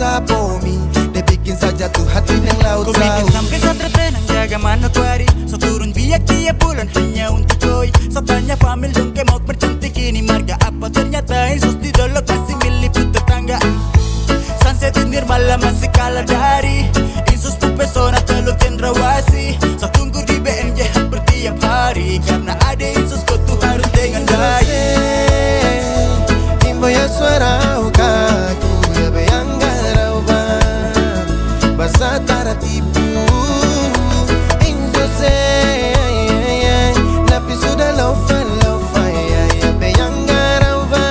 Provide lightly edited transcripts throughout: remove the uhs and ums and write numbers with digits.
rasa for me. Dia bikin saja tuh hati yang laut. Kau bikin sampai saya tertenang jaga Manokwari. So turun biak tiap bulan hanya untuk koi. So tanya famil dong ke mau percantik ini marga apa. Ternyata Yesus di dolok masih meliput tetangga. Sunset inir malam masih kalah dari Insus tuh pesona teluk cendrawasih. So tunggu di BMJ hampir tiap hari. Karena ada Insus kau tuh harus dengan baik. Imbo ya suara ukaku ya bayang garau ba basa taratipu Insus napi sudah lofa ya bayang garau ba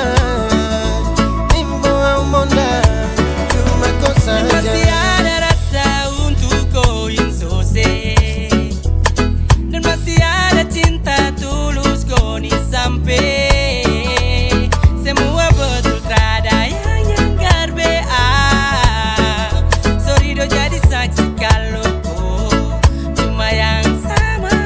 Imbo au monda cuma kau saja. Masih ada rasa untuk kau Insus, dan masih ada cinta tulus kau ni sampai. Semua betul terada yang nyanggar BA. Sorry do jadi saksi kalau kau cuma yang sama.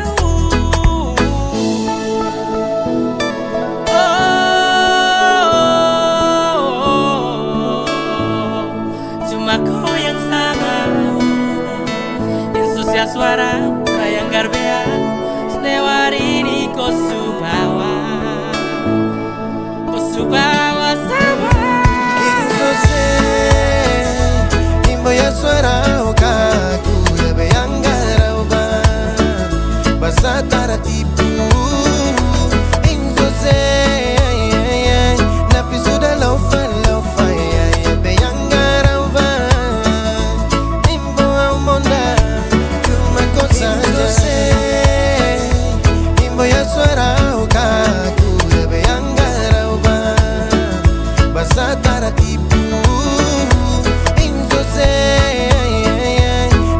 Cuma kau yang sama. Insus ya suara kayang garbea. Snewari ini kau subawa. Kau subawa sama. Insus imbo ya suara ukaku ya bayang garau ba basa taratipu Insus napi sudah lofa ya bayang garau ba Imbo au monda cuma kau saja. Imbo ya suara ukaku ya bayang garau ba basa taratipu Insus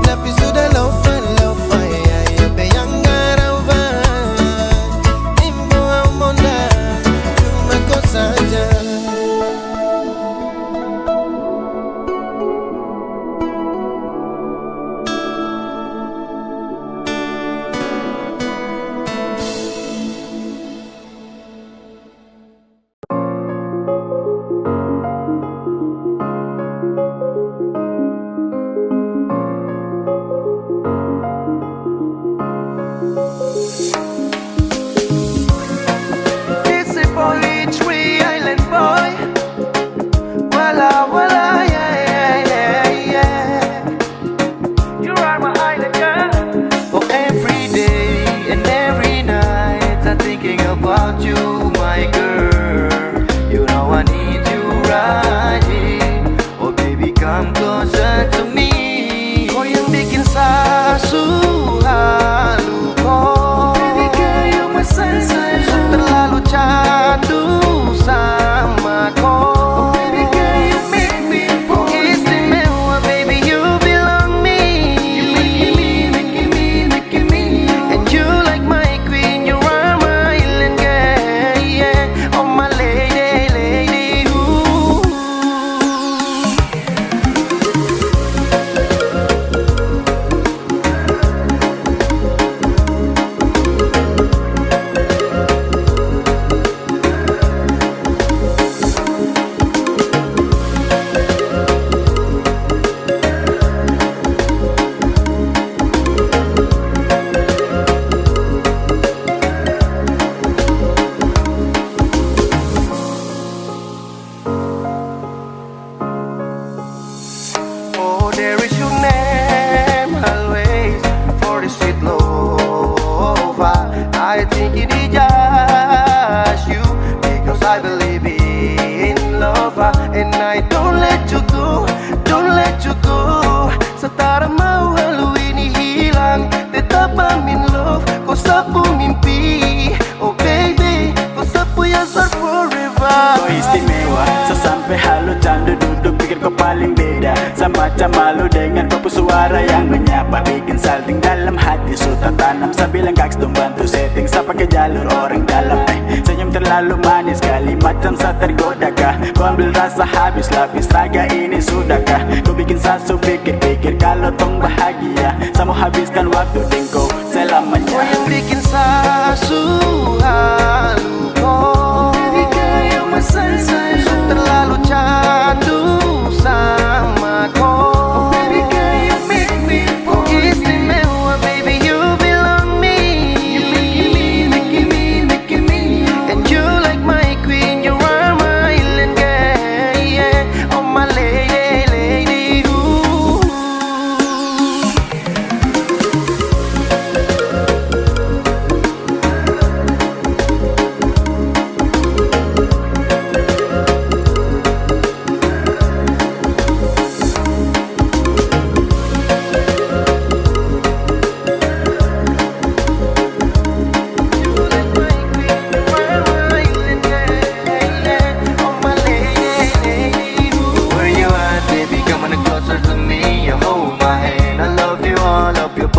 napi sudah lofa ya bayang garau ba Imbo au monda cuma kau saja. Easy boy, tree island boy. Wala, yeah. You are my island girl. For every day and every night, I'm thinking about you, my girl. You know I need you right here. Oh baby, come closer to me. Kau yang bikin sasu halu kau. Baby girl, you my sunshine. So terlalu candu sama kau. Baby girl, you make me fall. Istimewa, baby, you belong me. You making me. And you like my queen, you are my island girl, yeah. Oh my lady, ooh. Oh, there is your name always for the sweet love. I think it is just you because I believe in love. And I don't let you go. Setara mau halu ini hilang, tetap I'm in love. Kau sapu mimpi, oh baby, kau sapu yang forever. Kau istimewa, sesampai halu candu duduk pikir kau paling beda. Semacam malu dengan kau suara yang menyapa. Bikin salting dalam hati, sudah tanam sabilang kaks dong bantu setting. Sa pakai jalur orang dalam senyum terlalu manis, kalimat sa tergoda kah. Kau ambil rasa habis, lapis raga ini sudahkah. Kau bikin sasu pikir-pikir kalau tong bahagia. Sa mau habiskan waktu dengan kau selamanya. Kau yang bikin sasu halu kau. Baby girl, you my sunshine. So terlalu candu sama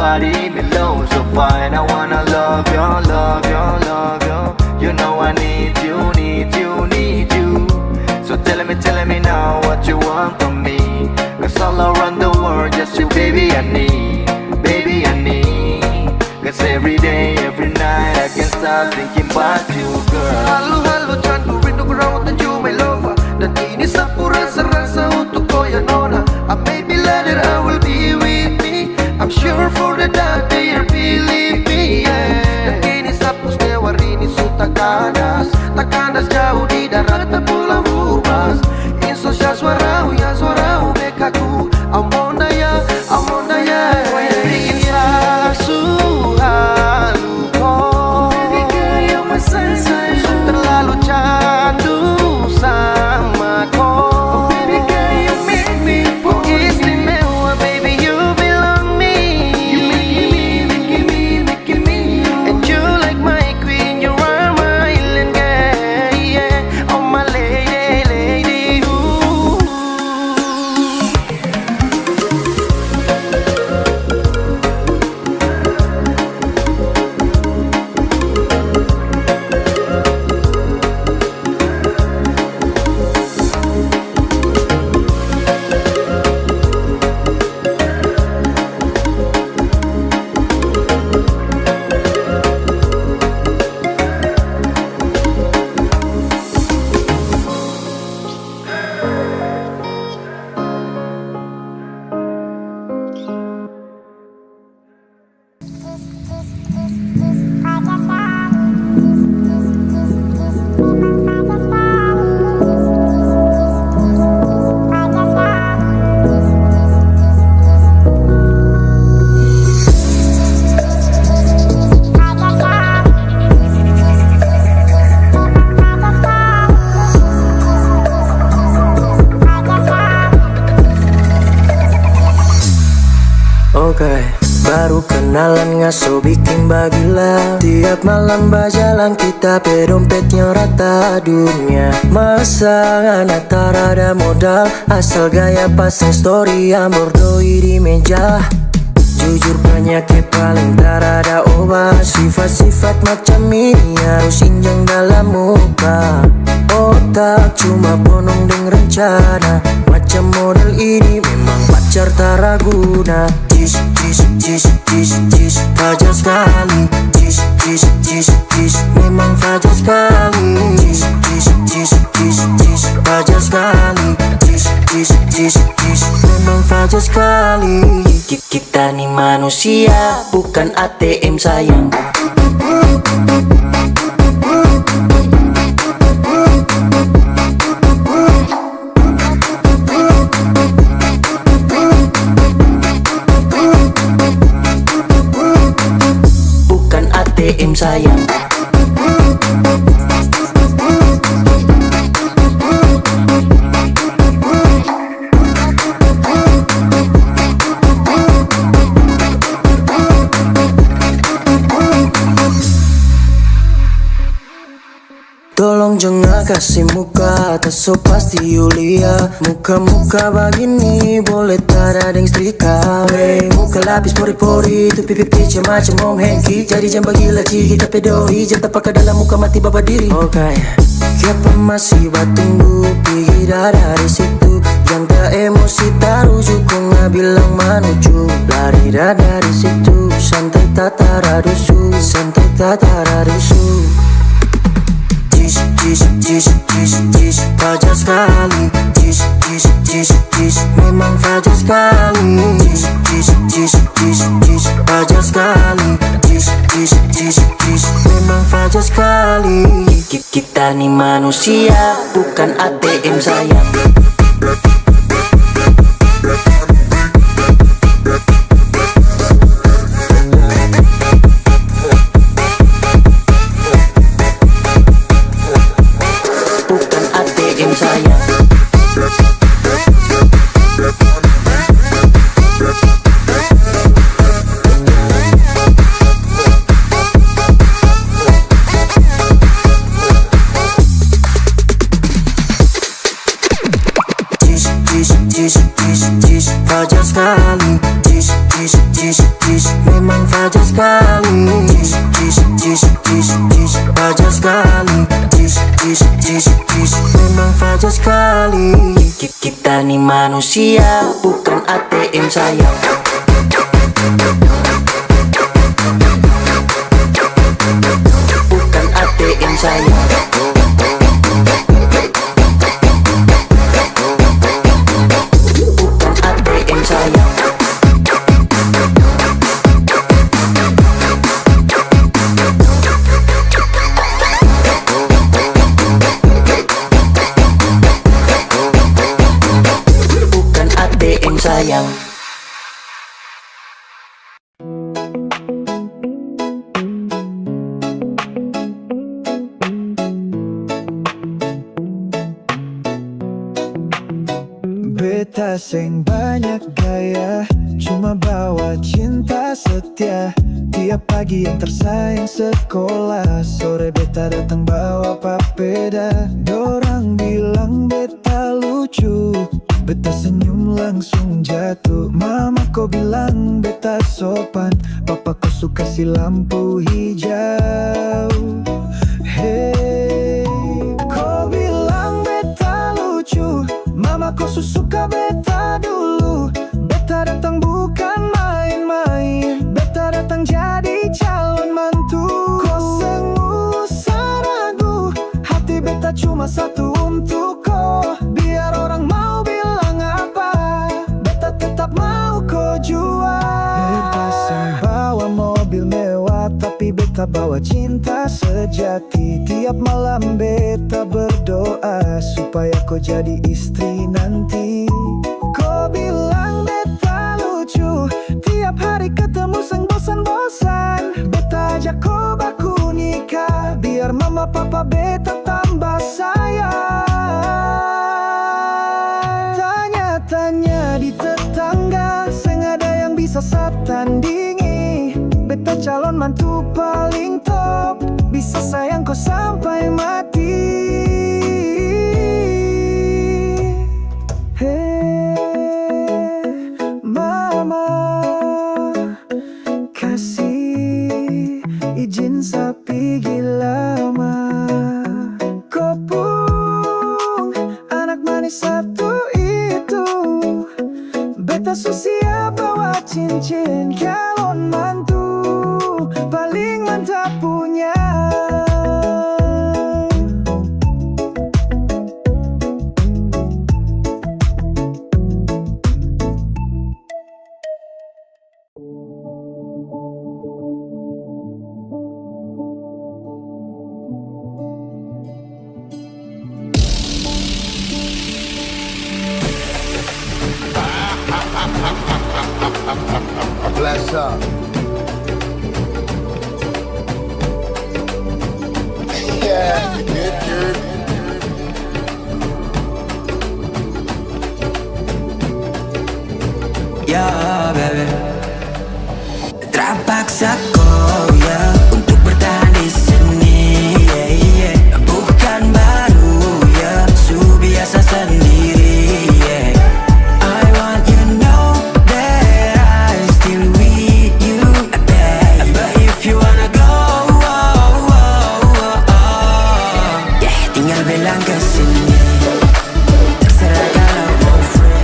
body below so fine. I wanna love you, love you, love you. You know I need you, need you, need you. So tell me now what you want from me. Cause all around the world just you baby I need, baby I need. Cause every day, every night I can't stop thinking about you girl. Halo candu rindu berawat dan you my lover. Dan ini sapu rasa-rasa untuk kau ya nona. I may be later I will be with me. I'm sure for the dark day you believe me yeah. Dan kini sapu setiap hari ini sudah kanas. Tak kanas jauh di darat tak pulang rubas. Insosya suaramu ya suaramu bekaku. Amona ya bikin saksu halu kau. Baby girl you're my sunshine. Terlalu candu sama kau. Oh baby girl you make me fall. Istimewa baby you belong me. You making me and you like my queen. You are my island girl yeah. Oh my lady ooh. Oke, baru kenalan ngaso bikin bagila. Tiap malam berjalan kita pedompetnya rata dunia. Masa anak tarada modal, asal gaya pasang story yang bordoi di meja. Jujur banyaknya paling tarada obat. Sifat-sifat macam ini harus injang dalam muka. Otak cuma ponong dengan rencana. Macam model ini memang pacar taraguna. Jis, fajar sekali. Jis, memang fajar sekali. Jis, fajar sekali. Jis, memang fajar sekali. Kita nih manusia, bukan ATM sayang. Bukan ATM sayang. Tolong jangan kasih muka, tak so pasti Yulia. Muka-muka begini boleh tak ada yang setrika. Hey, muka lapis pori-pori, tu pipi kecil macam Om Henki. Jadi jangan bagilah cigi kita pedoi, jangan pakai dalam muka mati baba diri. Okay, siapa masih batunggu, pergi dari situ. Yang tak emosi tarujuk, kau nggak bilang manuju. Lari dari situ, santai tak taradusu, santai tak taradusu. Jis, fajar sekali. Jis, memang fajar sekali. Jis, fajar sekali. Jis, memang fajar sekali. Kita nih manusia, bukan ATM sayang. sekali. Jis, jis, jis, jis, jis, fajar sekali. Jis, jis, jis, jis, memang fajar sekali. Kita nih manusia, bukan ATM sayang. Bukan ATM sayang. Bukan ATM sayang. Bukan ATM sayang. Beta seng banyak gaya, cuma bawa cinta setia. Tiap pagi yang tersayang sekolah, sore beta datang bawa papeda. Dorang bilang beta lucu, beta senyum langsung jatuh. Mama kau bilang beta sopan, papa kau suka si lampu hijau. Hey, kau bilang beta lucu, mama kau suka beta dulu. Beta datang bukan main-main, beta datang jadi calon mantu. Kau usah ragu, hati beta cuma satu untuk kau. Biar orang mau bilang apa, beta tetap mau kau jual. Beta seng bawa mobil mewah, tapi beta bawa cinta sejati. Tiap malam beta berdoa supaya kau jadi istri nanti. Kau bilang beta lucu, tiap hari ketemu seng bosan-bosan. Beta ajak kau baku nikah, biar mama papa beta tambah sayang. Tanya-tanya di tetangga, seng ada yang bisa saya tandingi. Beta calon mantu paling top, bisa sayang kau sampai mati. Mama, kasih izin saya pergi lama. Kau pun anak manis satu itu, beta susia bawa cincin calon mantu paling mantap punya. Bless up. Yeah, good. Ya baby, terpaksa kau ya untuk bertahan di sini. Bukan baru ya, su biasa sendiri. I want you know that I still with you, babe. But if you wanna go, yeah, tinggal bilang kesini. Terserah kalau mau free.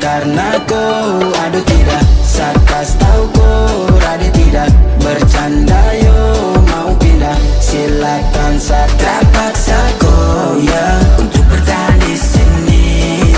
Karena kau aduh tidak sakas tahu kau rada tidak bercanda yo mau pindah silakan saya terpaksa kau ya untuk bertahan di sini.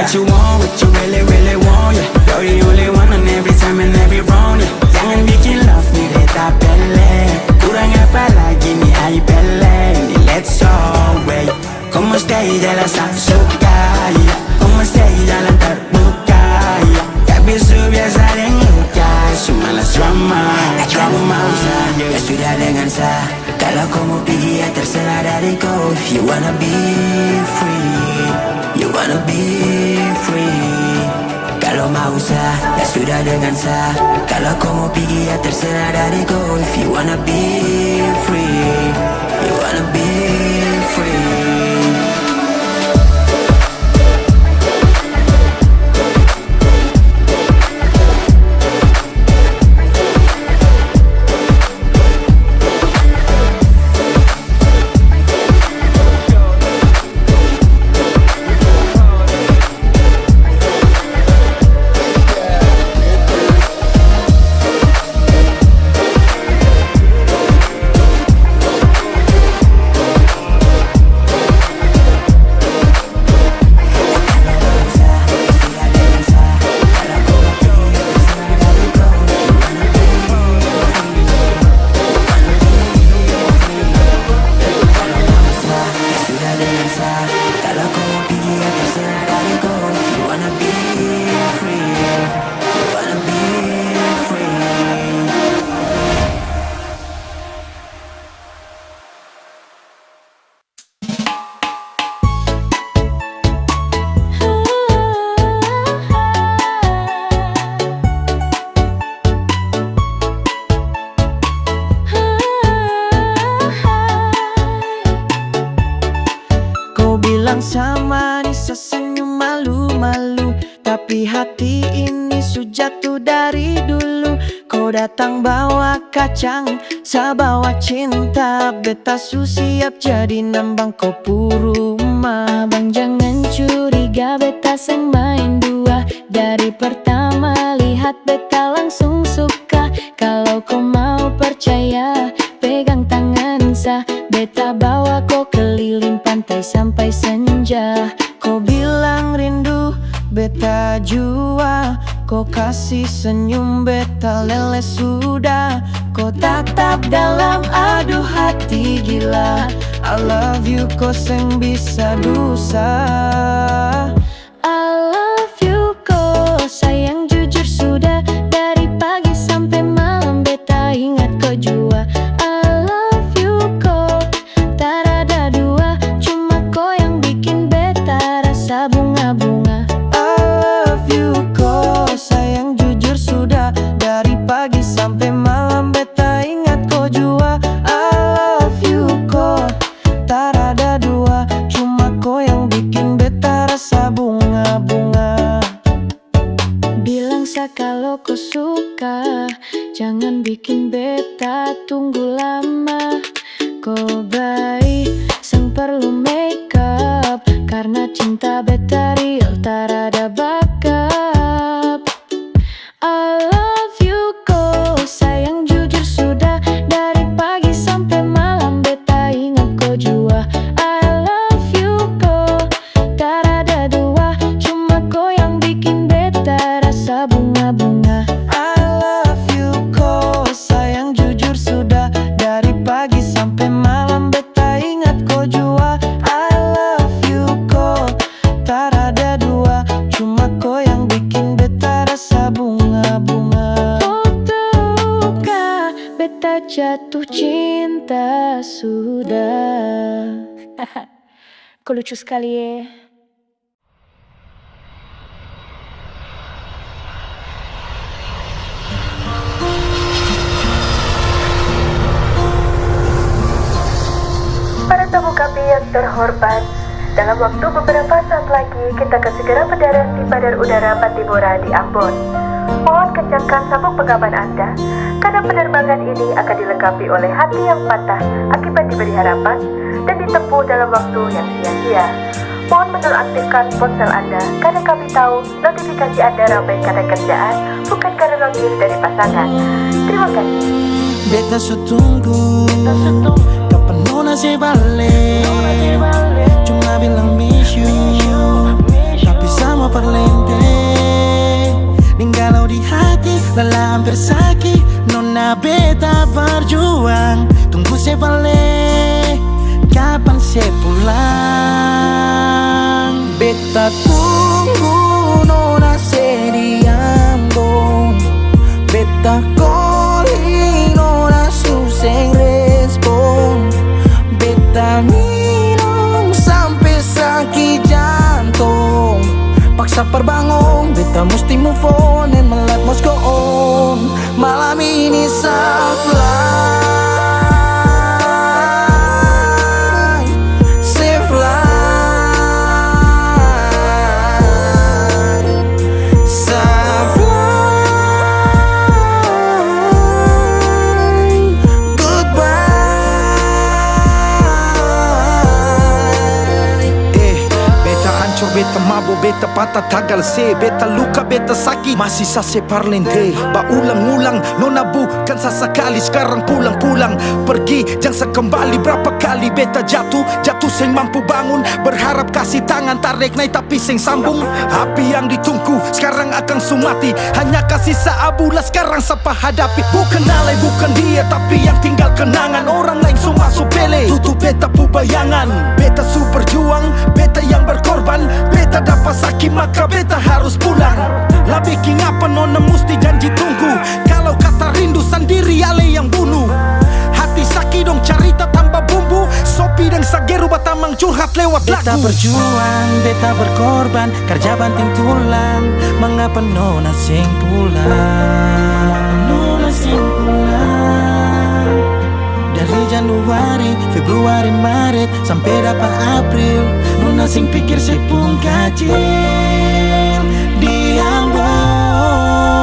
what you want, what you really, really want, yeah. You're the only one on every time and every round, yeah. Jangan bikin love ni beta pele. Kurang apa lagi ni ai pele. Ni let's away. Como stay jalan sang suka, yeah. Como stay jalan terbuka, yeah. Tak biasa dengan luka, semalas drama, drama, yeah. Ya sudah dengan sah. Kalau kau mau pergi ya terserah dari kau. If you wanna be free, you wanna be free. Kalau mau sah, ya sudah dengan sah. Kalau kau mau pergi ya terserah dari kau. If you wanna be free, you wanna be free. Sama Nisa senyum malu-malu, tapi hati ini sudah jatuh dari dulu. Kau datang bawa kacang, saya bawa cinta. Beta su siap jadi nambang kau puruma. Abang jangan curiga, beta seng main dua. Dari pertama lihat beta langsung suka. Kalau kau mau percaya, pegang tangan sa. Beta bawa kau keliling pantai sampai senja. Kau bilang rindu, beta jua. Kau kasih senyum, beta lele sudah. Kau tatap dalam, aduh hati gila. I love you, kau seng bisa dusa. I love you kau sayang jujur sudah. Dari pagi sampai malam beta ingat kau jua. I love you kau tak ada dua. Cuma kau yang bikin beta rasa bunga-bunga. I love you kau sayang jujur sudah. Dari pagi sampai malam beta ingat kau jua. I love you kau tak ada dua. Cuma kau yang bikin beta rasa bunga-bunga. Bilang sa kalau kau suka, jangan bikin beta tunggu lama. Kau baik, sang perlu make up. Karena cinta beta real, tak ada backup. I love you kau sayang jujur sudah. Dari pagi sampai malam beta ingat kau jua. I love you kau tak ada dua. Cuma kau yang bikin beta rasa bunga-bunga. I love you kau sayang jujur sudah. Dari pagi sampai malam beta ingat kau jua. I love you kau tak ada dua. Cuma kau yang bikin beta rasa bunga-bunga. Oh tahukah beta jatuh cinta sudah. Kau lucu sekali ya. Para tamu kami yang terhormat, dalam waktu beberapa saat lagi kita akan segera mendarat di Bandar Udara Pattimura di Ambon. Mohon kencangkan sabuk pengaman Anda, karena penerbangan ini akan dilengkapi oleh hati yang patah akibat diberi harapan dan ditempuh dalam waktu yang sia-sia. Mohon menonaktifkan ponsel Anda, karena kami tahu notifikasi Anda ramai karena kerjaan, bukan karena login dari pasangan. Terima kasih. Beta su tunggu, kapan nona se balik. Cuma bilang miss you, tapi sama per bersaki, nona beta berjuang. Tunggu saya balik, kapan saya pulang? Beta tunggu nona saya di Ambon. Beta calling nona susah respon. Beta minum sampai sakit jantung. Paksa perbangun, beta mesti move on and my life must go on. Malam ini soft life, safe life, soft life. Goodbye. Beta hancur, beta mabuk, beta patah tagal se. Beta luka, beta sakit, masih sa separlente. Ulang-ulang, nona bukan sesekali. Sekarang pulang-pulang, pergi jangan sekembali. Berapa kali beta jatuh seng mampu bangun. Berharap kasih tangan, tarik naik tapi seng sambung. Api yang ditunggu, sekarang akan sumati. Hanya kasih seabulah, sekarang siapa hadapi. Bukan alay, bukan dia, tapi yang tinggal kenangan. Orang lain semua supele, tutup beta pu bayangan. Beta su berjuang, beta yang berkorban. Beta dapat sakit, maka beta harus pulang. Lah bikin apa nona mesti janji tunggu. Kalau kata rindu sendiri ale yang bunuh. Hati sakit dong cerita tambah bumbu. Sopi dan sageru batamang curhat lewat lagu. Beta berjuang, beta berkorban, kerja banting tulang. Mengapa nona sing pulang? Nona sing pulang. Dari Januari, Februari, Maret sampai dapat April. Nona sing pikir saya pun kacil di Ambon.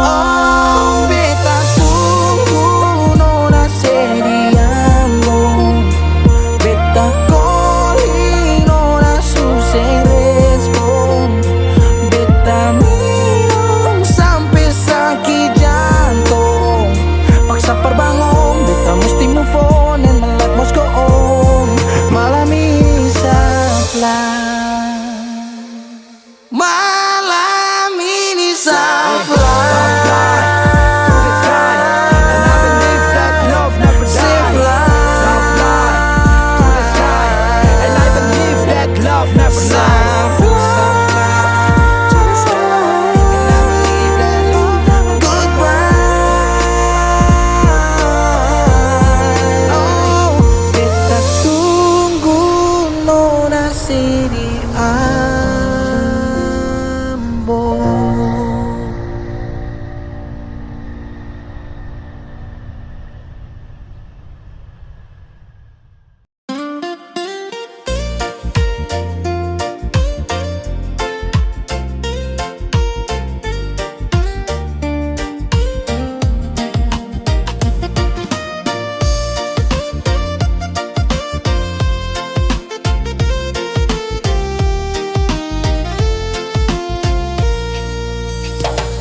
Oh, beta tunggu nona saya di Ambon. Beta calling nona susah respon. Beta minum sampai sakit jantung. Paksa perbangun, beta mesti move on and my life must go on. Malam ini soft life. Malam ini soft life. Safe life. Soft life. Goodbye. Oh, beta tunggu nona di Ambon.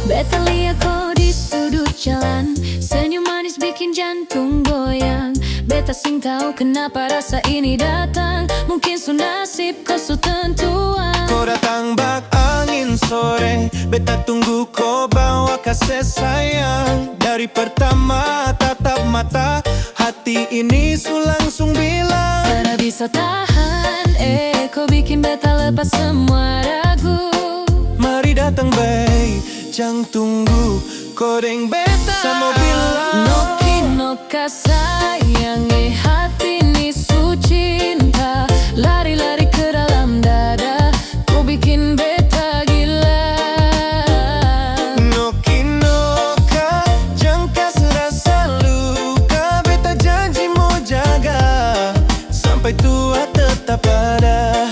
Beta lihat kau di sudut jalan, senyum manis bikin jantung goyang. Beta sing tahu kenapa rasa ini datang. Mungkin su nasib kau su tentuan. Kau datang bak angin sore, beta tunggu kau bawa kasih sayang. Dari pertama tatap mata, hati ini su langsung bilang. Tidak bisa tahan, kau bikin beta lepas semua ragu. Mari datang baik, jangan tunggu. Kau deng beta sama bilang. Noki noka sayang, hati ini su cinta. Lari-lari ke dalam dada, kau bikin beta gila. Noki noka, jangan kasih rasa luka. Beta janji mau jaga, sampai tua tetap ada.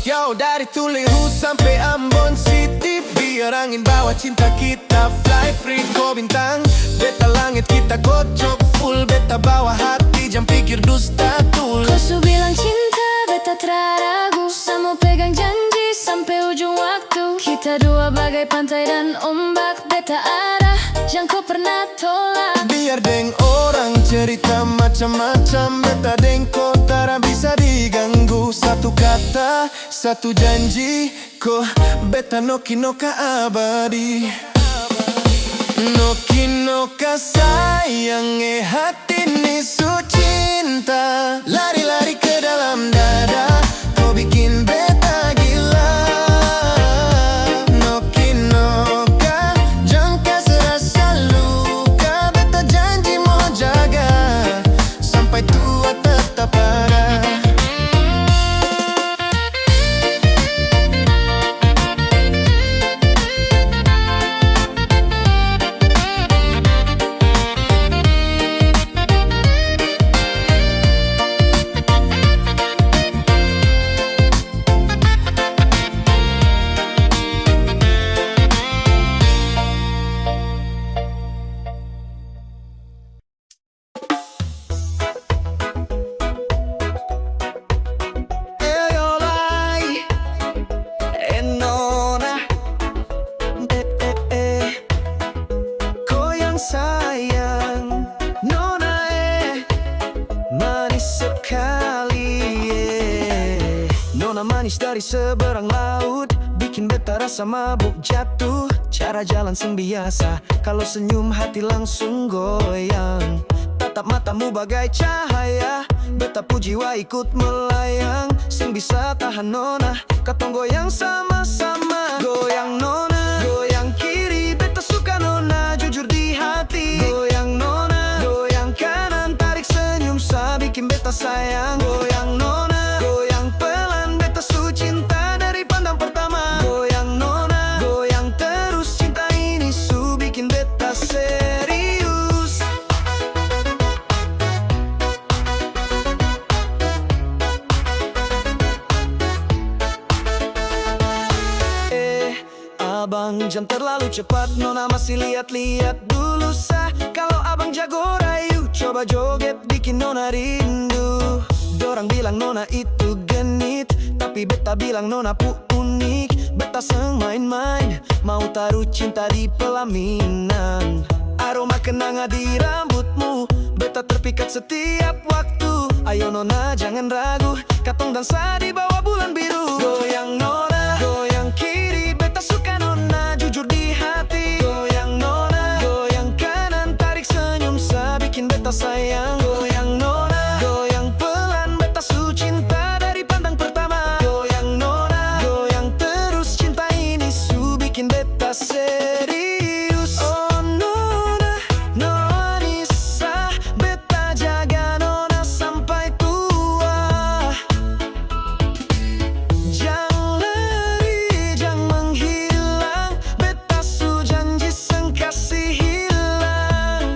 Yo, dari Tulihu sampai Ambon City, biar angin bawa cinta kita fly free. Kau bintang, beta langit kita gocok full. Beta bawa hati, jangan pikir dusta tul. Kau su bilang cinta, beta teragu. Sama pegang janji sampai ujung waktu. Kita dua bagai pantai dan ombak. Beta ada, jangan kau pernah tolak. Biar deng orang cerita macam-macam, beta deng kau tak bisa diganggu. Satu kata, satu janji, kau beta noki noka abadi. No kino ka sayang hati ni su cinta. Lari-lari ke dalam dada, kau bikin beta gila. No kino ka jangka serasa luka. Beta janji mau jaga sampai tua tetap ada. Sayang, Nona manis sekali Nona manis dari seberang laut, bikin beta rasa mabuk jatuh. Cara jalan sing biasa, kalau senyum hati langsung goyang. Tatap matamu bagai cahaya, beta puji wa ikut melayang. Sing bisa tahan Nona, katong goyang sama-sama. Goyang Nona, goyang kiri, beta suka Nona, jujur di hati. Goyang Nona, goyang kanan, tarik senyum sa bikin beta sayang. Goyang Nona, goyang pelan, beta su cinta dari pandang pertama. Goyang Nona, goyang terus, cinta ini su bikin beta serius. Abang, jam terlalu cepat, Nona masih lihat-lihat dulu sah. Kalau abang jago rayu, coba joget bikin Nona rindu. Dorang bilang Nona itu genit, tapi beta bilang Nona pu unik. Beta seng main-main, mau taruh cinta di pelaminan. Aroma kenanga di rambutmu, beta terpikat setiap waktu. Ayo Nona jangan ragu, katong dansa di bawah bulan biru. Goyang Nona, goyang kiri, beta suka Nona, jujur di hati. Goyang Nona, goyang kanan, tarik senyum sa bikin beta sayang. Goyang Nona, goyang pelan, beta su cinta dari pandang pertama. Goyang Nona, goyang terus, cinta ini su bikin beta serius. Oh Nona, Nona Nisa, beta jaga Nona sampai tua. Jangan lari, jangan menghilang, beta su janji seng kasih hilang.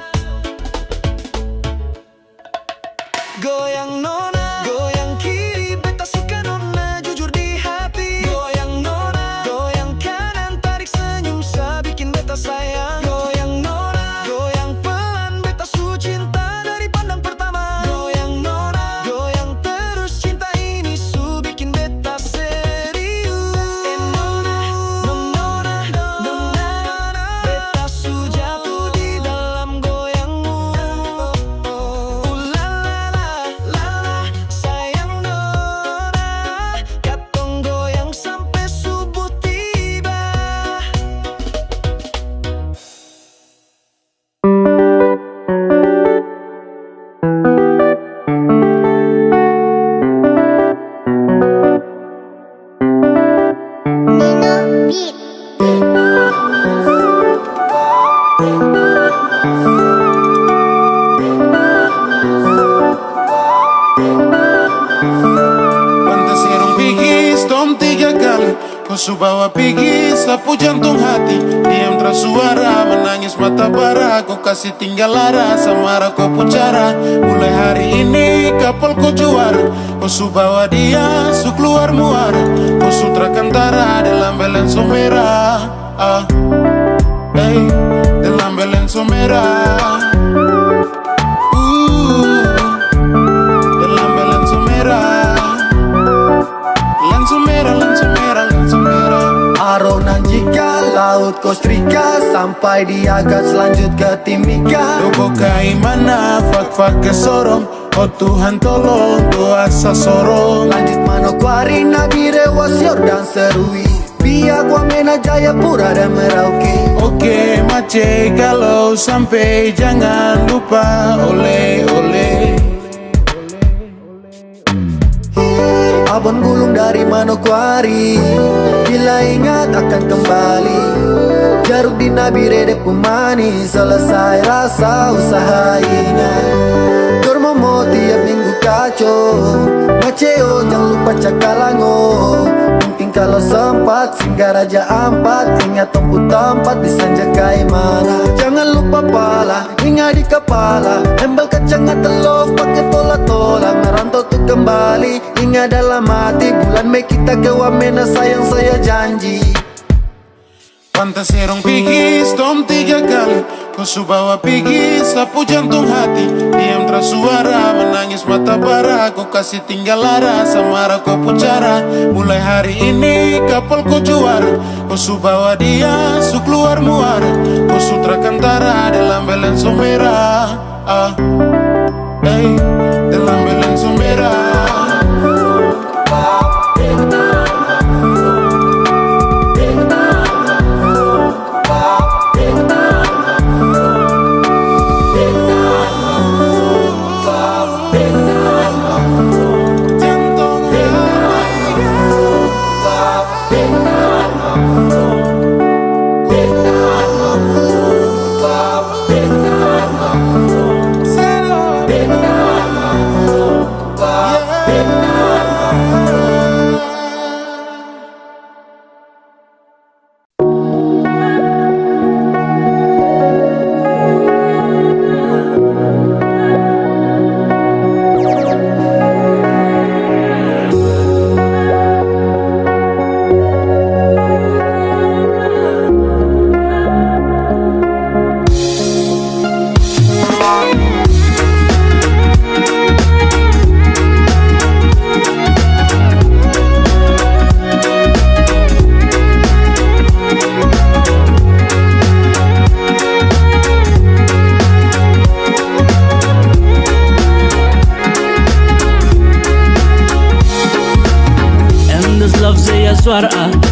Goyang Nona, goyang kiri, beta suka Nona, jujur di hati. Goyang Nona, goyang kanan, tarik senyum sa bikin beta sayang. Goyang Nona, goyang pelan, beta su cinta dari pandang pertama. Goyang Nona, goyang terus, cinta ini su bikin beta serius. Nona, Nona, Nona, beta su jatuh di dalam goyangmu. La la la la la, sayang Nona, katong goyang sampai subuh tiba. Pantas serong pigis, tom 3 kali. Kau subawa pigis, sapu jantung hati. Diam terus suara, menangis mata bara. Kau kasih tinggal lara, samara kau pucara. Mulai hari ini kapal kau juara. Kau subawa dia, su keluar muara. Kau sutra kantara dalam belenso merah. Dalam belenso merah. Dalam belenso merah. Lenso merah, lenso merah, lenso merah. Arona jika laut Kostrika, sampai di Agas lanjut ke Timika. Lobo kaimana, fak-fak ke Sorong. Oh Tuhan tolong, doa sasorong. Lanjut Manokwari, Nabire, Was Yordan, Serui, Biak, Wamena, Jayapura dan Merauke. Oke, Mace kalau sampai jangan lupa oleh-oleh. Abon gulung dari Manokwari, bila ingat akan kembali. Jaruk di nabire de pemanis, selesai rasa usaha ingat. Gormomo tiap minggu kacau, Maceo jangan lupa cakalango. Mungkin kalau sempat singgah Raja Ampat, ingat tempat tempat di Sanjakai mana. Jangan lupa pala, ingat di kepala. Embel kacang atelof pakai tola-tola. Merantau tuh kembali, ingat dalam hati. Bulan Mei kita ke Wamena sayang saya janji. Pantas serong pergi storm 3 kali. Kau su bawa pergi sapu jantung hati. Diam tersuara menangis mata bara. Kau kasih tinggal lara samara kau pucara. Mulai hari ini kapal kau juara. Kau su bawa dia su keluar muara. Kau sutra kantara dalam belen merah. Hey, dalam belen merah.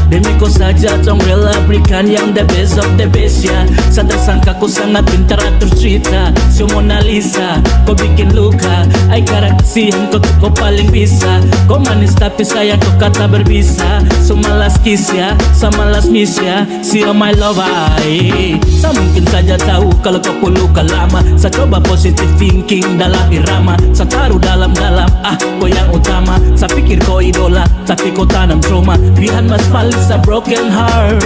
Demi kau saja tong rela berikan yang the best of the best ya. Sadar sangka kau sangat pintar atur cerita. Si Mona Lisa, kau bikin luka. Ay kasihan kau paling bisa. Kau manis tapi sayang kau kata berbisa. So malas kiss ya, sama malas miss ya. See you my love ay. Sa mungkin saja tahu kalau kau pun luka lama. Sa coba positive thinking dalam irama. Sa taruh dalam-dalam kau yang utama. Sa pikir kau idola tapi kau tanam trauma. Behind my smile is a broken heart.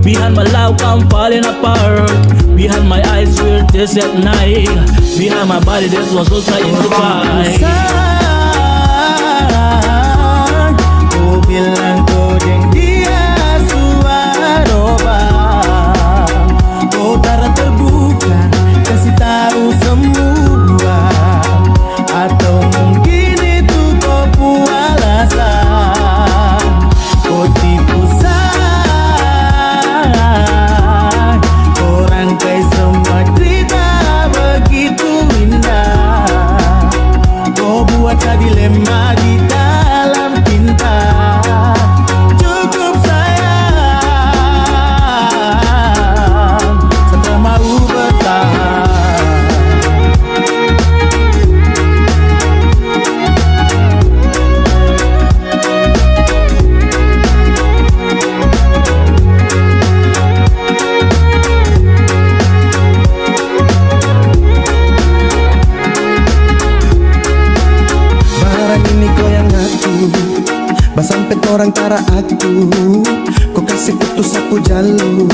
Behind my love I'm falling apart. Behind my eyes we're tears at night. Behind my body there's was also in the fight. Kau bilang kau dan dia suaroba. Kau tak terbuka kasih tahu semua. Atau mungkin itu kau puas alasan. Kau tipu saya. Kau rangkai semua cerita begitu indah. Kau buat saya dilema di dalam cinta. Cukup sayang, saya tak mau bertahan. Sampai orang tara aku. Kau kasih putus aku jalur.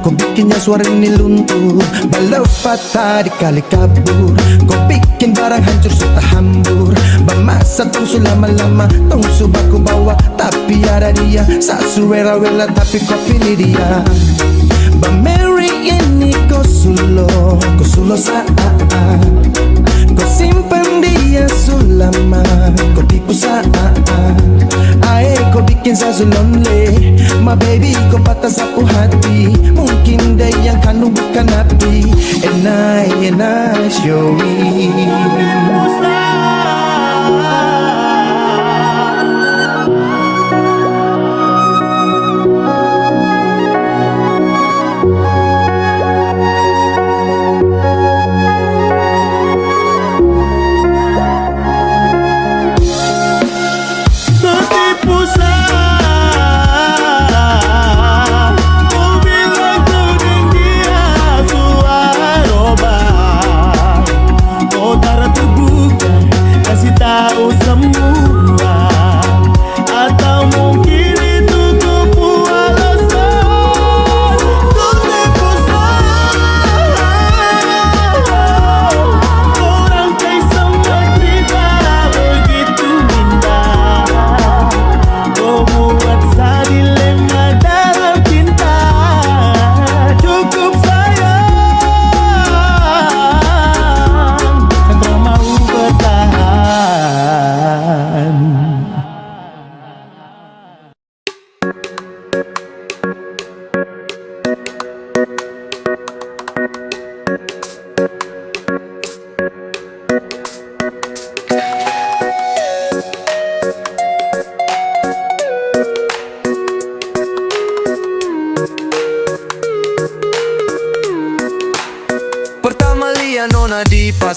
Kau bikinnya suara ini luntur. Balau patah dikali kabur. Kau bikin barang hancur serta hambur. Bermasa tungsu lama-lama. Tungsu baku bawa tapi ada dia. Sasu rela-rela tapi kau pilih dia. Bameri ini kau sulo saat. Kau simpan dia selama. Kau tipu saat. Ae kau bikin saya so lonely. My baby kau patah sapu hati. Mungkin dia yang kanu bukan api. And I show me.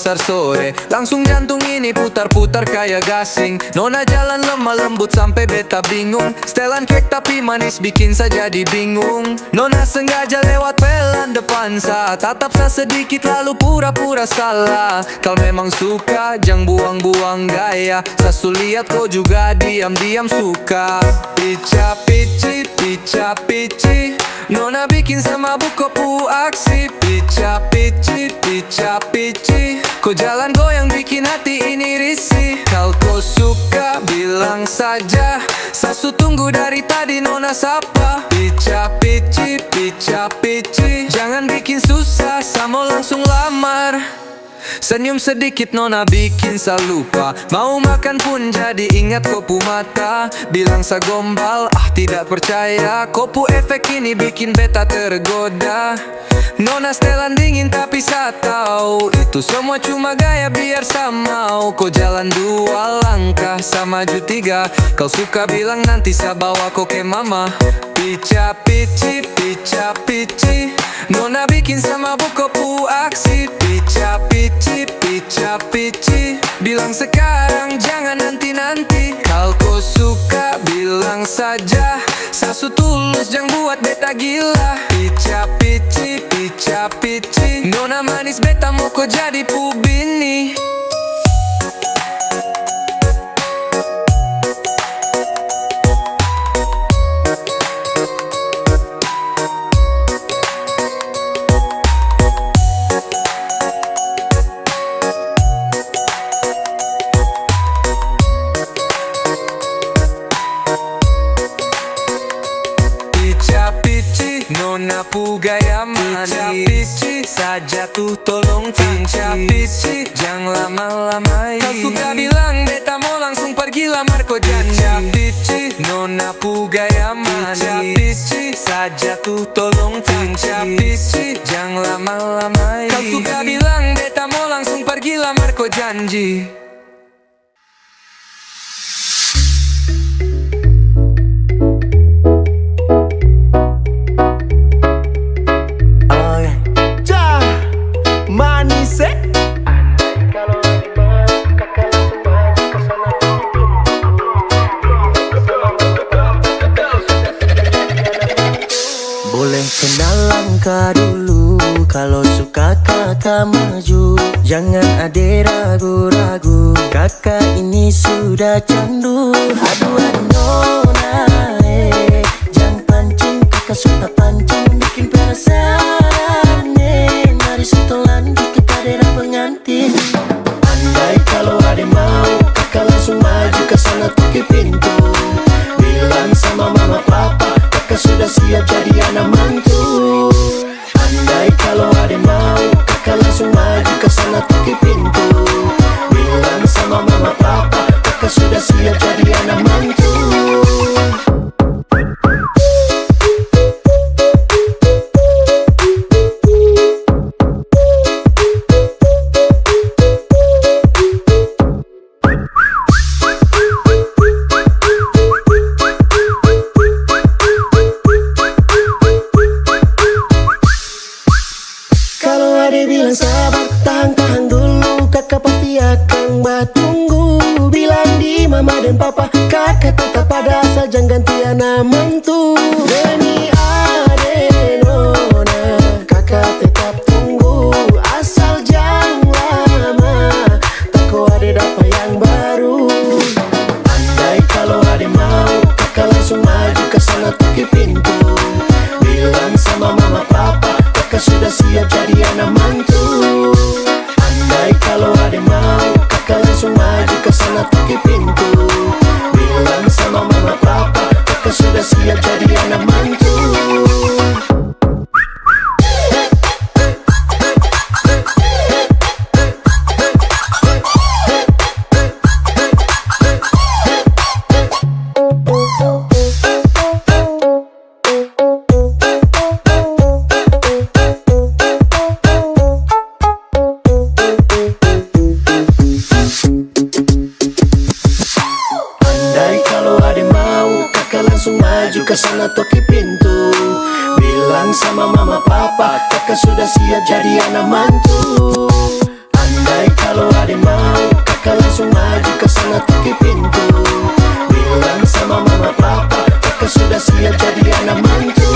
pasar sore. Langsung jantung ini putar-putar kayak gasing. Nona jalan lemah lembut sampai beta bingung. Setelan kek tapi manis bikin saya jadi bingung. Nona sengaja lewat pelan depan sa, tatap sa sedikit lalu pura-pura salah. Kau memang suka, jang buang-buang gaya. Sasu lihat kau juga diam-diam suka. Pica pici, pica pici, Nona bikin sama buku pu aksi. Pica pici, pica pici, kau jalan goyang bikin hati ini risih. Kalau kau suka bilang saja, Sasu tunggu dari tadi Nona sapa. Pica pici, pica pici, jangan bikin susah, sama langsung lamar. Senyum sedikit Nona bikin sa lupa. Mau makan pun jadi ingat kopu mata. Bilang sa gombal, tidak percaya. Kopu efek ini bikin beta tergoda. Nona setelan dingin tapi sa tahu itu semua cuma gaya biar sa mau. Kau jalan 2 langkah, sa maju 3. Kau suka bilang nanti sa bawa kau ke mama. Pica pici, pica pici, Nona bikin sama buku pu aksi. Pica pici, pica pici, bilang sekarang jangan nanti-nanti. Kalau kau suka bilang saja, Sasu tulus jangan buat beta gila. Pica pici, pica pici, Nona manis beta mau kau jadi pu bini. Nona pu gaya manis. Pica pici, saja tuh tolong pica pici, jangan lama-lama. Kau suka bilang beta mau langsung pergi lamar kau janji. Pica pici, Nona pu gaya manis. Pica pici, saja tuh tolong pica pici, jangan lama-lama. Kau suka bilang beta mau langsung pergi lamar kau janji. Boleh kenalan kak dulu, kalau suka kakak maju. Jangan ada ragu-ragu, kakak ini sudah candu. Aduh Nona, jangan pancing, kakak suka pancing, bikin penasaran. Mari suto lanjut kepada pengantin. Andai kalau ada mau, kakak langsung maju ke sana tuki pintu. Bilang sama mama papa, kakak sudah siap jadi anak mantu. Andai kalau ada mau, kakak langsung maju ke sana tuki pintu. Bilang sama mama papa, kakak sudah siap jadi anak mantu. Papa, kakak tetap pada asal jangan ganti anak mantu. Demi ade Nona, kakak tetap tunggu asal jangan lama. Tako ade dapat yang baru. Andai kalau ade mau, kakak langsung maju ke sana tuki pintu. Bilang sama mama papa, kakak sudah siap jadi anak mantu. Andai kalau ade mau, kakak langsung maju ke sana tuki pintu. Bilang sama mama papa, kakak sudah siap jadi anak mantu. Kesana toki pintu. Bilang sama mama papa, kakak sudah siap jadi anak mantu. Baik kalau adik mau, kakak langsung maju ke sana tutup pintu. Bilang sama mama papa, kakak sudah siap jadi anak mantu.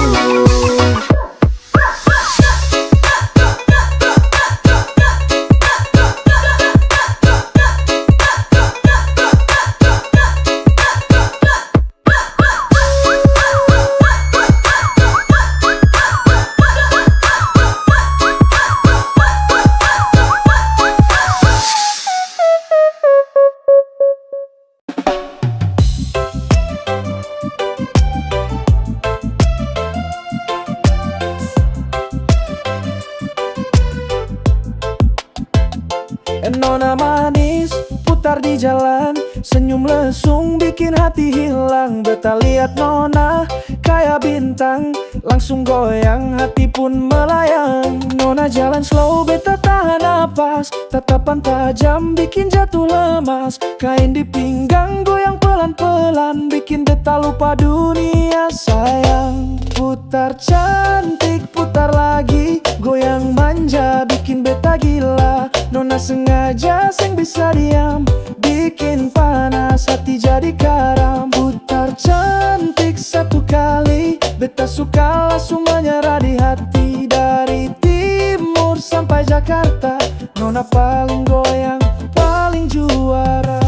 Nona manis putar di jalan, senyum lesung bikin hati hilang. Beta lihat Nona kayak bintang, langsung goyang hati pun melayang. Nona jalan slow, beta tahan napas, tatapan tajam bikin jatuh lemas. Kain di pinggang goyang pelan-pelan, bikin beta lupa dunia sayang. Putar cantik, putar lagi, goyang manja bikin beta gila. Nona sengaja seng bisa diam, bikin panas hati jadi karam. Putar cantik satu kali, beta suka langsung menyerah di hati. Dari timur sampai Jakarta, Nona paling goyang, paling juara.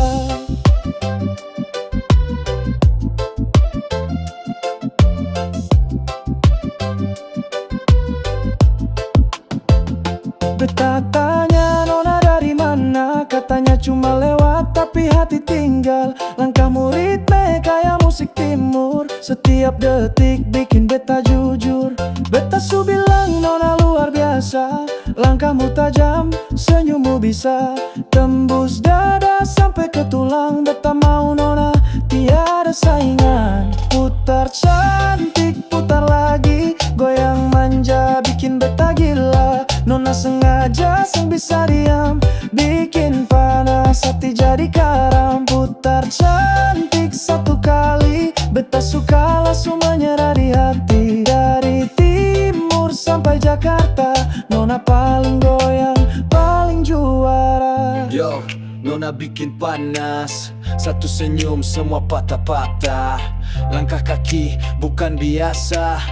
Beta tanya Nona dari mana, katanya cuma lewat tapi hati tinggal. Langkahmu ritme kayak musik timur, setiap detik bikin beta jujur. Beta su bilang Nona luar biasa, langkahmu tajam, senyummu bisa tembus dada sampai ke tulang. Beta mau Nona tiada saingan. Putar cantik, putar lagi, goyang manja bikin beta gila. Nona sengaja seng bisa diam, bikin panas hati jadi karam. Putar cantik satu kali, beta suka langsung menyerah di hati. Dari timur sampai Jakarta, Nona paling goyang, paling juara. Yo, Nona bikin panas, satu senyum semua patah-patah. Langkah kaki bukan biasa,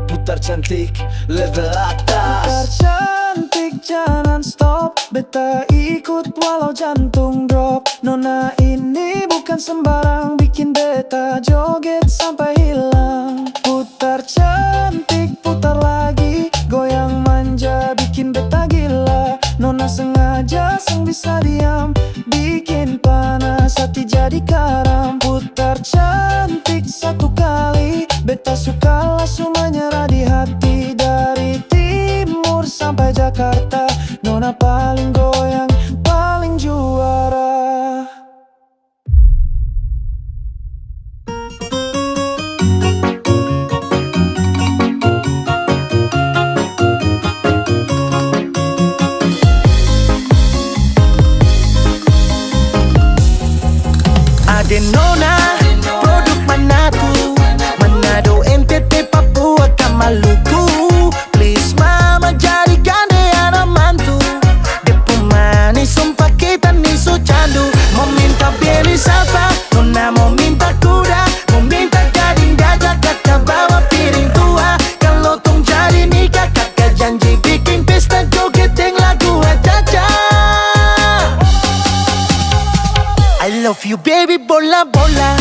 putar cantik level atas. Putar cantik jangan stop, beta ikut walau jantung drop. Nona ini bukan sembarang, bikin beta joget sampai hilang. Putar cantik, putar lagi, goyang manja bikin beta gila. Nona sengaja seng bisa diam, bikin panas hati jadi karam. Putar cantik satu kali, beta suka langsung menyerah di hati. Dari timur sampai Jakarta, Nona paling goyang, paling juara. Ade Nona, produk Manado, Manado, NTT, Papua, ke Maluku. Please mama jadikan dia anak mantu. Dia pemanis sumpah kita nih so candu. Mau minta beli salsa, Nona mau minta kuda, mau minta gading gajah, kakak bawa piring tua. Kalau tong jadi nikah, kakak janji bikin pesta joget yang lagu aja. I love you baby bola bola,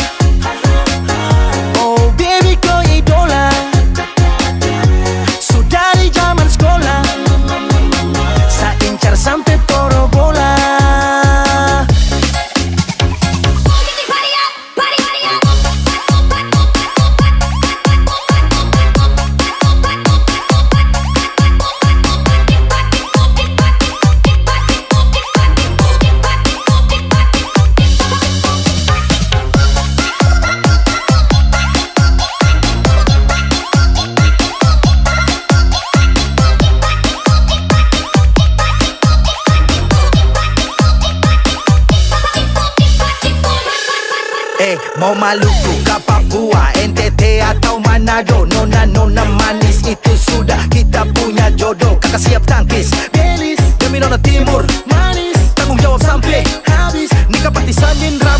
oh baby kau idola. Sudah di zaman sekolah, saya incar sampai poro bola. Mau Maluku ke Papua, NTT atau Manado, Nona manis itu sudah kita punya jodoh. Kakak siap tangkis, Belis demi Nona timur manis.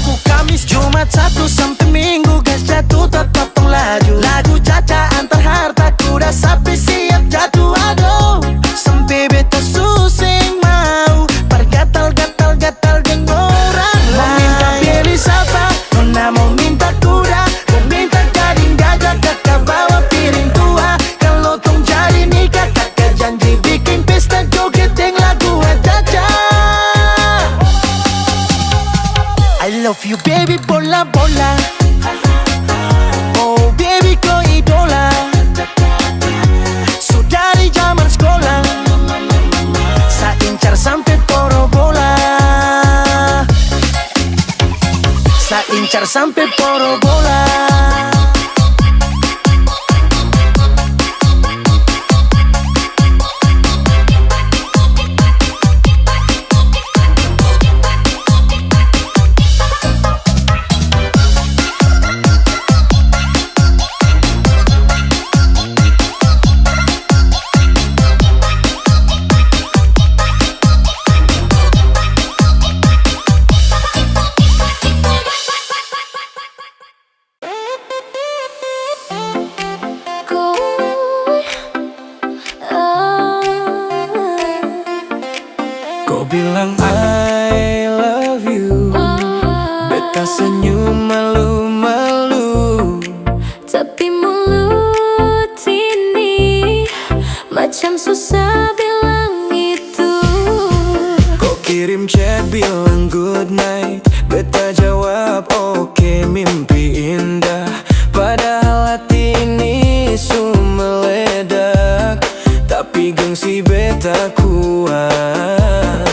Rabu, Kamis, Jumat, Sabtu sampai Minggu gas jatuh tak potong laju. Lagu caca antar harta kuda sampai siap jatuh. Aduh, sampai beta susing mau pergatal-gatal-gatal dengan orang lain. Mau minta pilih siapa? Nona mau minta kuda, mau minta gading gajah, kakak bawa piring tua. Kalau tong jadi nikah, kakak janji bikin pesta joget yang lagu caca. I love you baby bola bola. Oh baby kau idola. Sudah dari zaman sekolah saya incar sampai porobola. Saya incar sampai porobola. Kau bilang I love you, beta senyum malu-malu. Tapi mulut ini macam susah bilang itu. Kau kirim chat bilang good night, beta jawab oke mimpi indah. Padahal hati ini meledak, tapi gengsi beta kuat.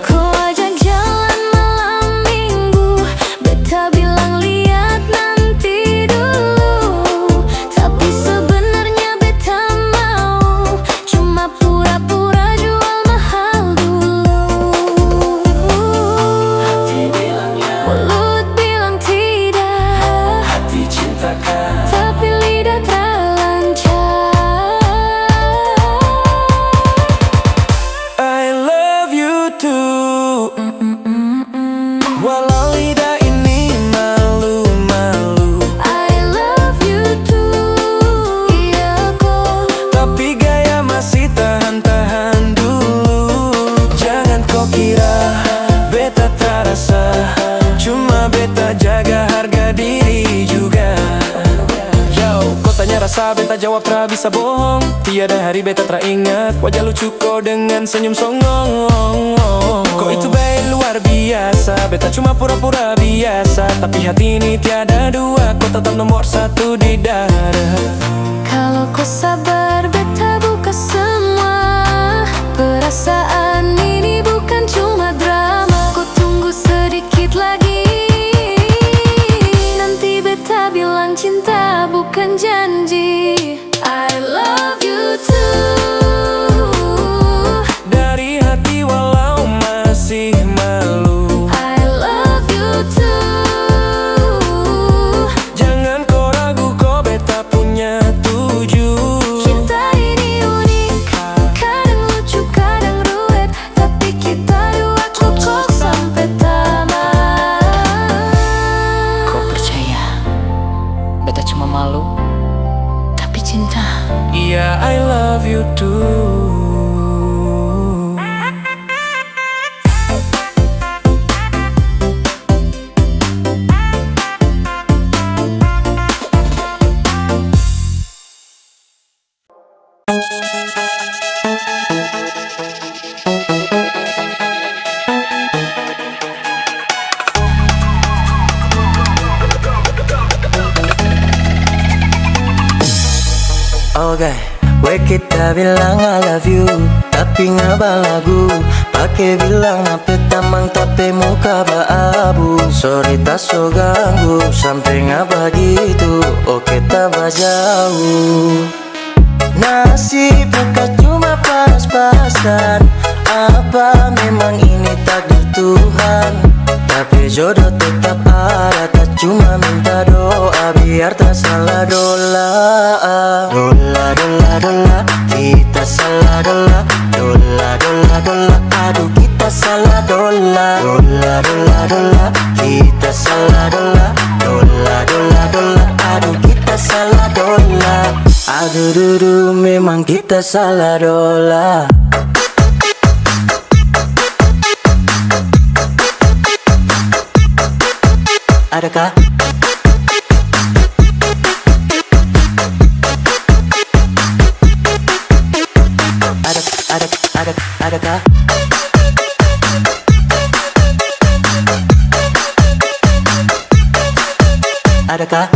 Kau ajak jalan malam minggu, beta bilang lihat nanti dulu. Tapi sebenarnya beta mau cuma pura-pura jual mahal dulu. Hati bilang ya, Mulut bilang tidak, hati cintakan. tapi lidah terlancar. I love you too, walau lidah ini malu-malu. I love you too, iya kok. Tapi gaya masih tahan-tahan dulu. Jangan kau kira beta terasa, cuma beta jaga harga diri juga. Yo, kau tanya rasa beta jawab tak bisa bohong. Tiada hari beta teringat wajah lucu kau dengan senyum songong. Kau itu baik luar biasa, beta cuma pura-pura biasa. Tapi hati ini tiada dua, kau tetap nomor satu di dada. Kalau kau sabar, beta buka semua. Perasaan ini bukan cuma drama. Kau tunggu sedikit lagi, nanti beta bilang cinta bukan janji. I love you too, Dari hati walau masih malu. I love you too. Jangan kau ragu, kau beta punya tuju. Cinta ini unik, kadang lucu, kadang ruwet, tapi kita dua kokoh sampai tamat. Kau percaya beta cuma malu, tapi cinta. Yeah, I love you too. Oke, we kita bilang I love you, tapi ngaba lagu pakai bilang nape tamang tapi muka abu. Sorry tak so ganggu, sampai ngaba gitu. Oke tak jauh. Nasib mereka cuma pas-pasan. Apa memang ini takdir Tuhan? Tapi jodoh tetap ada, tak cuma minta doa biar tak salah dola. Dola, dola, dola, kita salah dola. Dola, dola, dola, aduh kita salah dola. Dola, dola, dola, kita salah Aduh, memang kita salah dola. Adakah? Adakah? Adakah?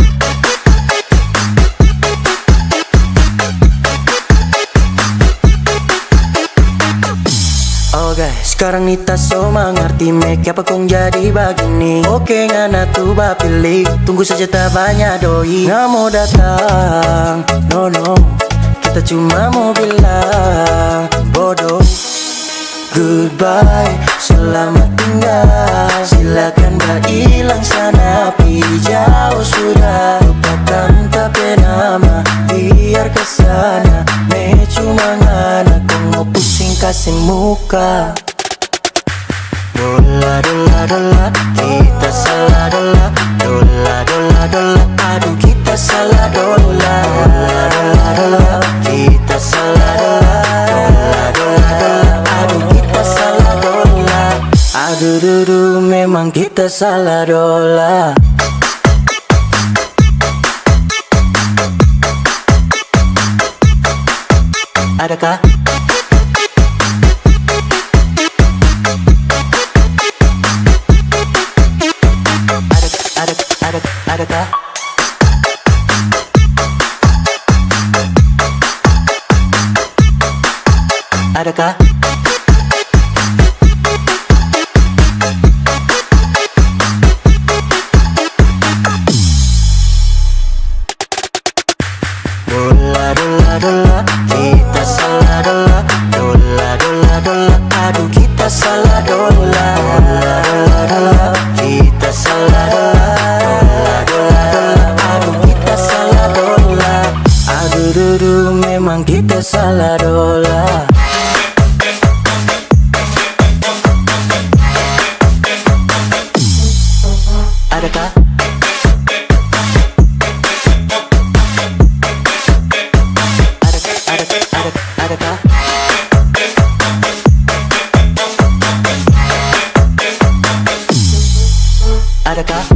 Oke, sekarang Nita so mengerti make apa kong jadi begini. Oke, ngana tuh pilih, tunggu saja tak banyak doi. Nggak mau datang, no. Kita cuma mau bilang bodoh. Goodbye, selamat tinggal. Silakan berhilang sana, pergi jauh sudah. Lupakan tapi nama, biar kesana. Me cuma ngana, kau mau pusing kasih muka. Dola, kita salah dola. Dola, aduh kita salah dola. Dola, kita salah dola. Aduh kita salah dola. Aduh, memang kita salah dola. Adakah? Adakah? Adakah? Dola, kita salah dola. Dola, aduh kita salah dola. Dola, kita salah dola. Dola, aduh kita salah dola. Aduh, memang kita salah dola. Adakah? Adakah? Adakah? Adakah?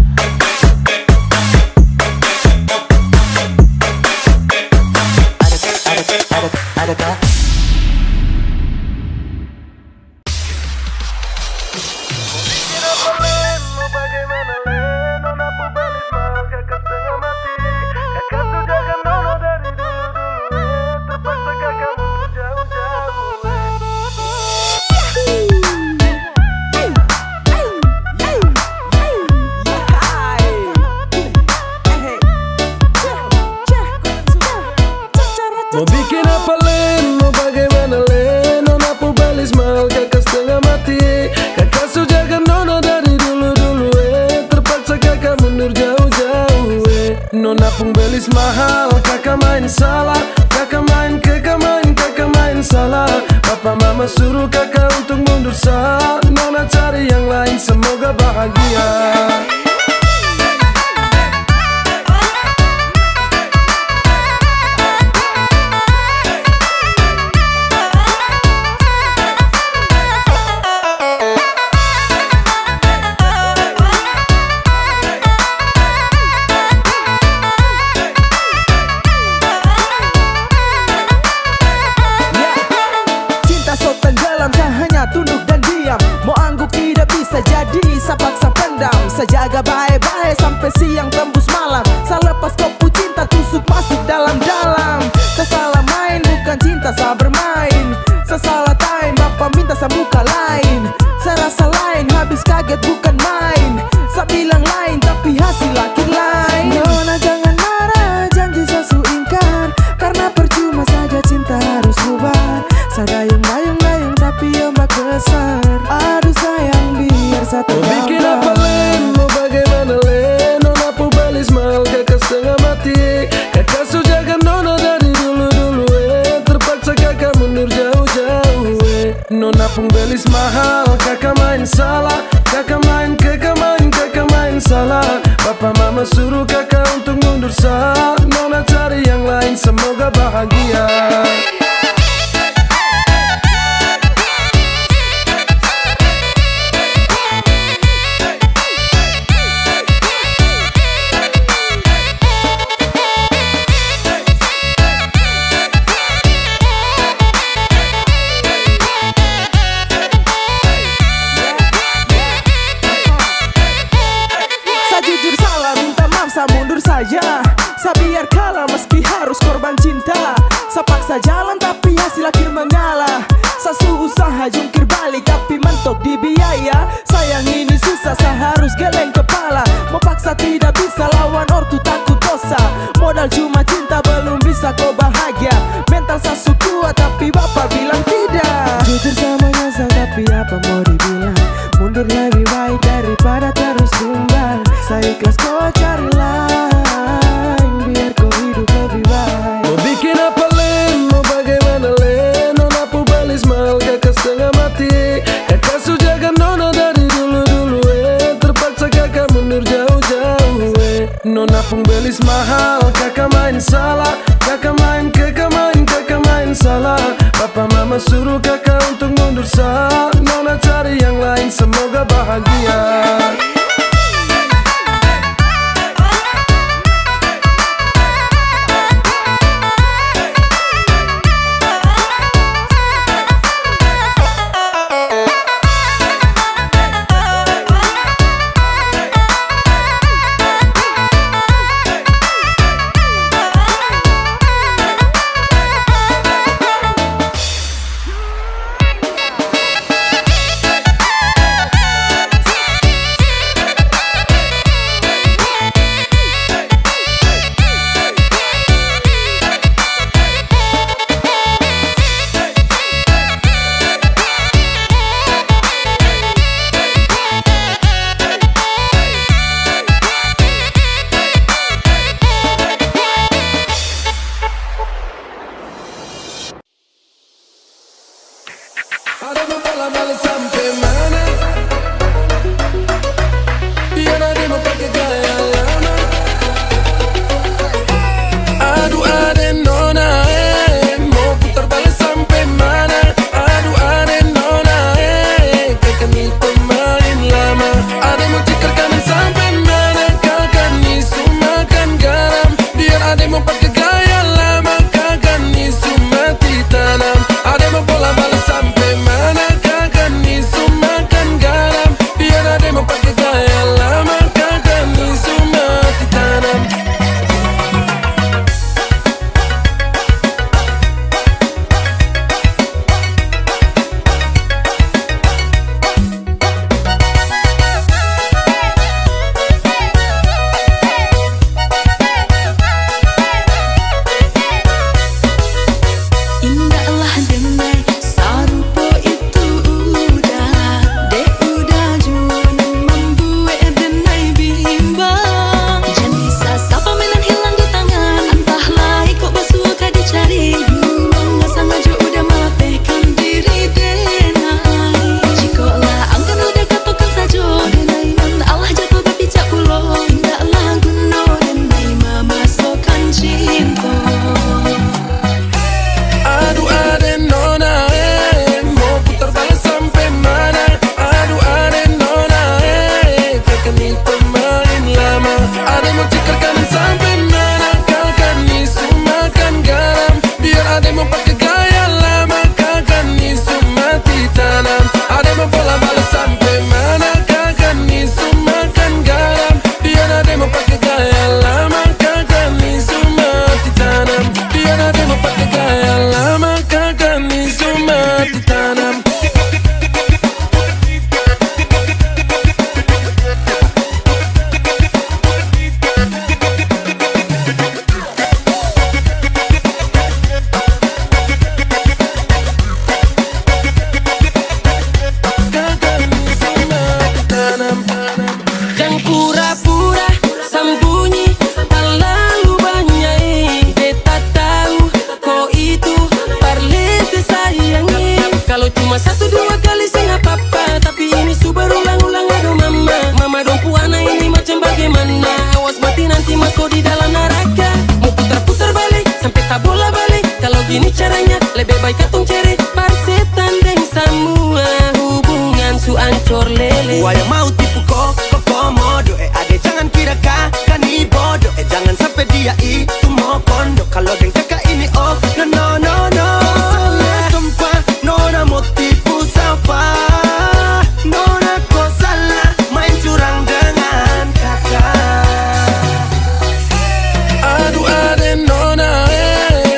Mau bikin apa Len, mau bagaimana Len. Nona pubelis mahal kakak setengah mati. Kakak sujagan nona dari dulu terpaksa kakak mundur jauh-jauh Nona pubelis mahal, kakak main salah. Kakak main salah. Papa mama suruh kakak untuk mundur sah. Nona cari yang lain, semoga bahagia. Tunduk dan diam, mau angguk tidak bisa jadi. Saya paksa pendam, saya jaga baik-baik sampai siang tembus malam. Saya lepas kopu cinta, tusuk masuk dalam-dalam. Saya salah main, bukan cinta saya bermain. Saya salah time, bapak minta saya muka lain. Saya rasa lain, habis kaget bukan main. Saya bilang lain, tapi hasil laki lain. Nona jangan marah, janji saya su ingkar. Karena percuma saja cinta harus bubar. Saya dayung tapi ombak besar. Aduh sayang biar satu mau bikin apa Len, mau bagaimana Len. Nona pubelis mahal kakak setengah mati. Kakak sujagan nona dari dulu terpaksa kakak mundur jauh-jauh Nona pubelis mahal, kakak main salah. Kakak main salah. Papa mama suruh kakak untuk mundur sah. Nona cari yang lain, lain semoga bahagia. Jujur salah, minta maaf, saya mundur saja. Saya biar kalah meski harus korban cinta. Saya paksa jalan tapi hasil akhir mengalah. Saya usaha jungkir balik tapi mentok di biaya. Sayang ini susah, saya harus geleng kepala. Mau paksa tidak bisa, lawan ortu takut dosa. Modal cuma cinta belum bisa kau bahagia. Mental saya kuat tapi bapak bilang tidak. Jujur sama nyesal tapi apa mau dibilang. Mundur lebih baik daripada terus tumbang. Saya ikhlas kau cari lain biar kau hidup lebih baik. Mau bikin apa Len, mau bagaimana Len. Nona pu balis mahal kakak setengah mati. Kakak sujaga nona dari dulu-dulu terpaksa kakak mundur jauh-jauh Nona pun belis mahal, kakak main salah. Kakak main salah. Papa mama suruh kakak untuk mundur sah. Nona cari yang lain semoga bahagia. dia itu mau kondok. Kalau dengan kakak ini oh no no no no. Kau salah tempat, nona mau tipu Safa. Nona kau salah main curang dengan kakak. Aduh ade nona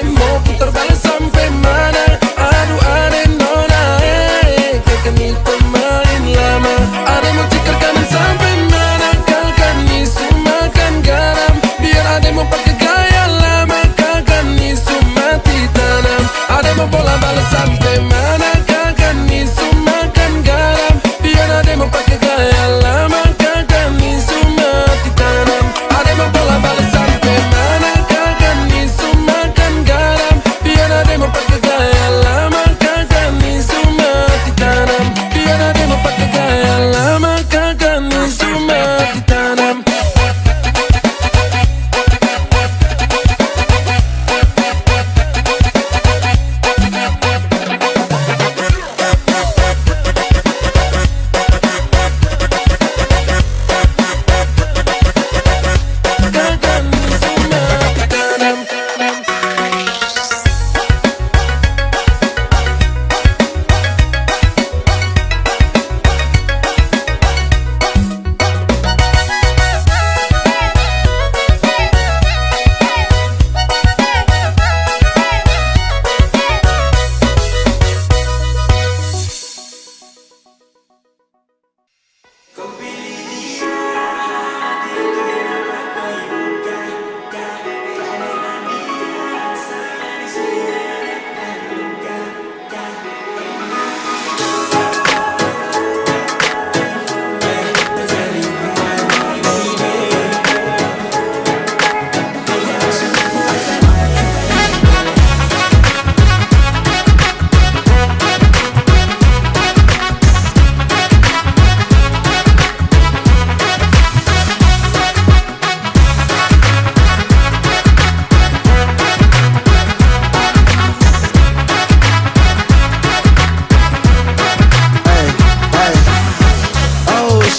mau putar balik sampai mana? Aduh ade nona kakak ni pemain lama. Ade mau tikar kanan sampai mana? Kakak ni makan garam. Biar ade mau pakai gaya lama. Kakak ni mati tanam. Ade mau bola balik sampai mana? Kakak ni makan garam. Biar ade mau pakai gaya lama. Kakak ni mati tanam. Ade mau bola balik sampai mana? Kakak ni makan garam. Biar ade mau pakai gaya lama. Kakak ni mati tanam. Biar ade mau pakai gaya lama. Kakak ni mati tanam.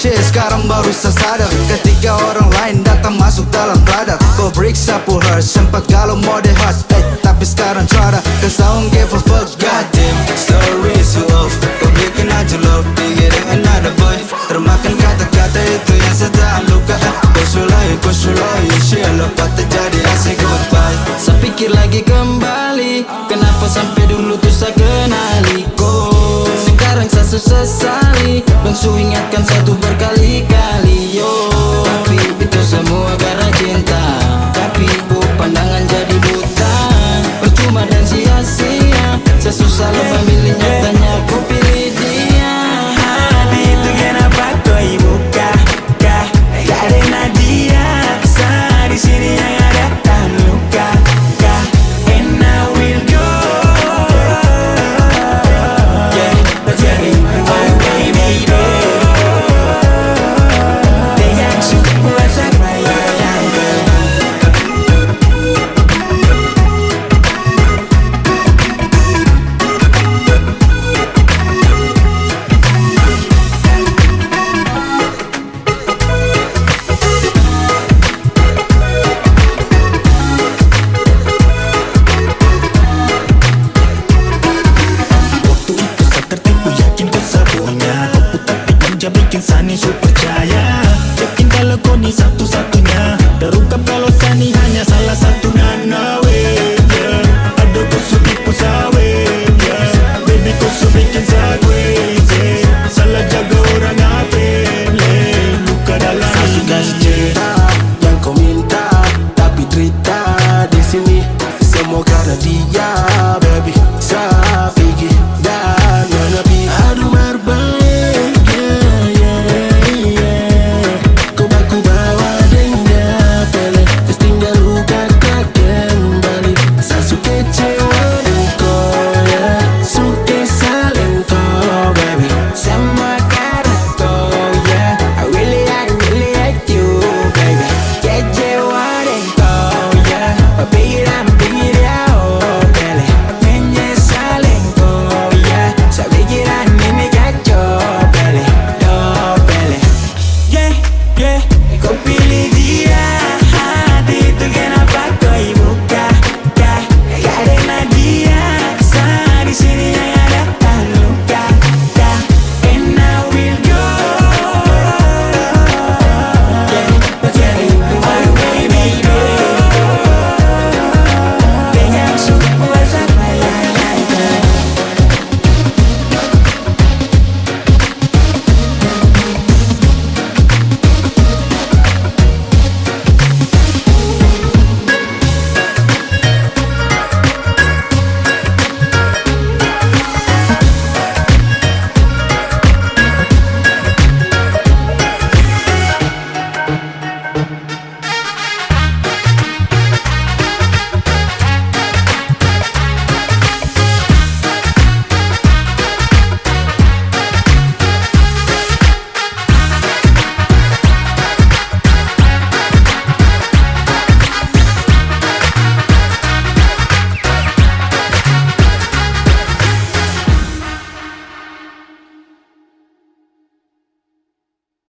Sekarang baru sadar ketika orang lain datang masuk dalam radar. Kau periksa pulher sempat galau mode khas, tapi sekarang cara cause I don't give a fuck. Goddamn, stories full of kau bikin aja love, pikir dengan ada boy. Termakan kata-kata itu yang sedang luka. Kau sulai, share lepas terjadi asik goodbye. Saya pikir lagi kembali, kenapa sampai dulu tuh saya kenali kau. Sekarang saya sesali, dan su ingatkan satu berkali-kali yo. Tapi itu semua karena cinta. Tapi bu pandangan jadi buta. Percuma dan sia-sia. Saya susah lupa milih nyatanya ku pilih dia. Hati itu kenapa kau buka? Gak ada Nadia. Kesana di sini yang ada tak luka. And I will go. Let's get it. Bikin Sani su percaya, yakin kalau kau ni satu-satunya. Terungkap kalau Sani hanya salah satunya. Nawe, yeah. Ada kau su tipu sawe, yeah. Baby kau su bikin saya crazy. Salah jaga orang apele, luka dalam hati. Kasih cinta yang kau minta, tapi cerita di sini semua karena dia.